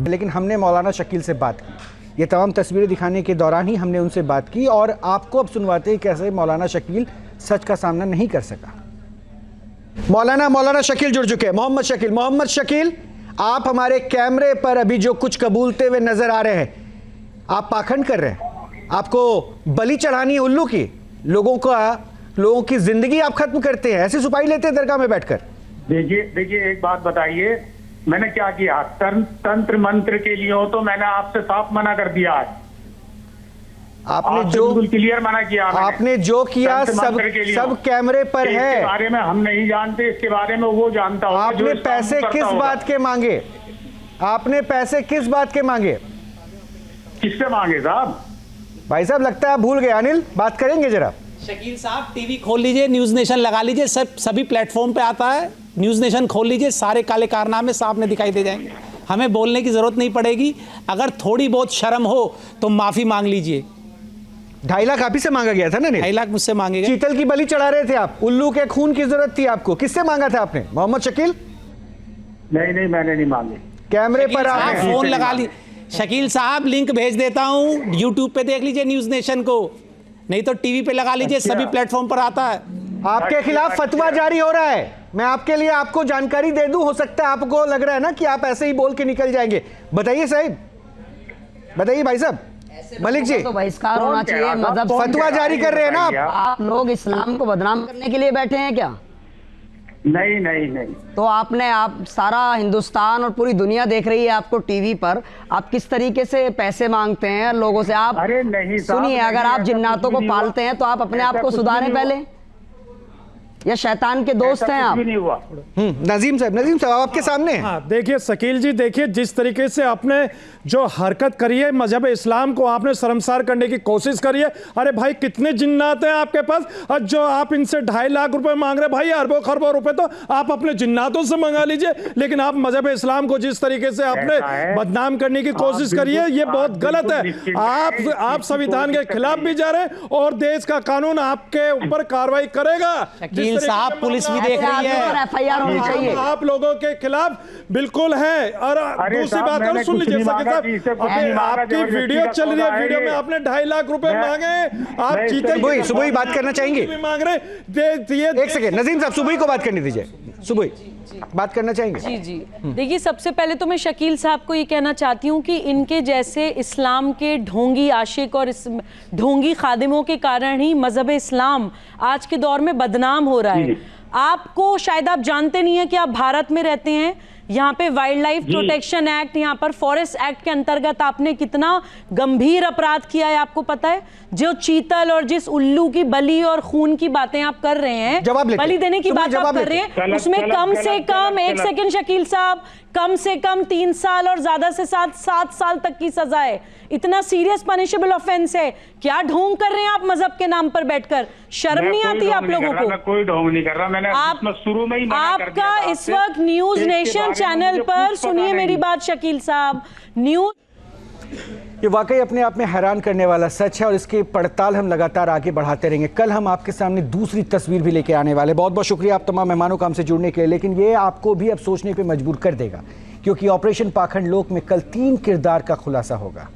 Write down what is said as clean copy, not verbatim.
है, लेकिन हमने मौलाना शकील से बात की। ये तमाम तस्वीरें दिखाने के दौरान ही हमने उनसे बात की और आपको अब सुनवाते हैं कैसे मौलाना शकील सच का सामना नहीं कर सका। मौलाना शकील जुड़ चुके हैं। मोहम्मद शकील, आप हमारे कैमरे पर अभी जो कुछ कबूलते हुए नजर आ रहे हैं, आप पाखंड कर रहे हैं, आपको बलि चढ़ानी है उल्लू की, लोगों की जिंदगी आप खत्म करते हैं, ऐसी सुपारी लेते हैं दरगाह में बैठकर। देखिए एक बात बताइए, मैंने क्या किया? तंत्र मंत्र के लिए हो तो मैंने आपसे साफ मना कर दिया है। आपने जो क्लियर मना किया, आपने जो किया सब कैमरे पर है। इसके बारे में हम नहीं जानते, इसके बारे में वो जानता होगा। आपने पैसे किस बात के मांगे? आपने पैसे किस बात के मांगे? किससे मांगे साहब? भाई साहब लगता है आप भूल गए। अनिल, बात करेंगे जरा। शकील साहब, टीवी खोल लीजिए, न्यूज नेशन लगा लीजिए, सभी प्लेटफॉर्म पे आता है। न्यूज नेशन खोल लीजिए, सारे काले कारनामे सामने दिखाई दे जाएंगे। हमें बोलने की जरूरत नहीं पड़ेगी। अगर थोड़ी बहुत शर्म हो तो माफी मांग लीजिए। 2.5 लाख आप ही से मांगा गया था ना? 2.5 लाख मुझसे मांगे गए। चीतल की बलि चढ़ा रहे थे आप, उल्लू के खून की जरूरत थी आपको, किससे मांगा था आपने? मोहम्मद शकील? नहीं, मैंने नहीं मांगे। कैमरे पर आप फोन लगा ली। शकील साहब, लिंक भेज देता हूं, यूट्यूब पे देख लीजिए न्यूज नेशन को, नहीं तो टीवी पे लगा लीजिए, सभी प्लेटफॉर्म पर आता है। आपके खिलाफ फतवा जारी हो रहा है। मैं आपके लिए आपको जानकारी दे दूं, हो सकता है आपको लग रहा है ना कि आप ऐसे ही बोल के निकल जाएंगे। बताइए साहिब, बताइए भाई साहब, मलिक जी। तो बहिष्कार होना चाहिए। मजहब फतवा जारी कर रहे हैं ना आप लोग इस्लाम को बदनाम करने के लिए बैठे हैं क्या? नहीं। तो आप सारा हिंदुस्तान और पूरी दुनिया देख रही है आपको टीवी पर, आप किस तरीके से पैसे मांगते हैं लोगों से। आप अरे नहीं सुनिए, अगर आप जिन्नातों को पालते हैं तो आप अपने आप को सुधारें पहले, या शैतान के दोस्त हैं आप? नहीं हुआ। नजीम साहब आपके सामने। हाँ, देखिए शकील जी, देखिए जिस तरीके से आपने जो हरकत करी है, मजहब इस्लाम को आपने शर्मसार करने की कोशिश करी है। अरे भाई, कितने जिन्नात हैं आपके पास, और जो आप इनसे 2.5 लाख रुपए मांग रहे हैं, भाई अरबों खरबों रुपए तो आप अपने जिन्नातों से मंगा लीजिए। लेकिन आप मजहब इस्लाम को जिस तरीके से आपने बदनाम करने की कोशिश करी है, ये बहुत गलत है। आप संविधान के खिलाफ भी जा रहे हैं और देश का कानून आपके ऊपर कार्रवाई करेगा। साहब, पुलिस भी देख रही है, FIR होनी चाहिए। आप लोगों के खिलाफ बिल्कुल है। और दूसरी बात और सुन लीजिए साहब, आपकी वीडियो चल रही है, वीडियो में आपने 2.5 लाख रुपए मांगे। आप जीते सुबह बात करना चाहेंगे? मांग रहे। एक सेकंड नजीम साहब, सुबह को बात करने दीजिए। सुबह बात करना चाहेंगे? जी। देखिए, सबसे पहले तो मैं शकील साहब को ये कहना चाहती हूँ कि इनके जैसे इस्लाम के ढोंगी आशिक और इस ढोंगी खादिमों के कारण ही मजहब इस्लाम आज के दौर में बदनाम हो रहा है। आपको शायद आप जानते नहीं है कि आप भारत में रहते हैं। यहाँ पे वाइल्ड लाइफ प्रोटेक्शन एक्ट, यहाँ पर फॉरेस्ट एक्ट के अंतर्गत आपने कितना गंभीर अपराध किया है आपको पता है? जो चीतल और जिस उल्लू की बलि और खून की बातें आप कर रहे हैं, बलि देने की बात आप कर रहे हैं, उसमें कम से कम, एक सेकंड शकील साहब, कम से कम 3 साल और ज्यादा से 7 साल तक की सजा है। इतना सीरियस पनिशेबल ऑफेंस है। क्या ढोंग कर रहे हैं आप मजहब के नाम पर बैठकर? शर्म नहीं आती आप लोगों को? मैं कोई ढोंग नहीं कर रहा। मैंने शुरू में ही मना कर दिया आपका इस वक्त न्यूज नेशन चैनल पर, सुनिए मेरी बात शकील साहब, ये वाकई अपने आप में हैरान करने वाला सच है और इसकी पड़ताल हम लगातार आगे बढ़ाते रहेंगे। कल हम आपके सामने दूसरी तस्वीर भी लेके आने वाले। बहुत बहुत शुक्रिया आप तमाम मेहमानों का हमसे जुड़ने के लिए। लेकिन ये आपको भी अब सोचने पे मजबूर कर देगा, क्योंकि ऑपरेशन पाखंड लोक में कल 3 किरदार का खुलासा होगा।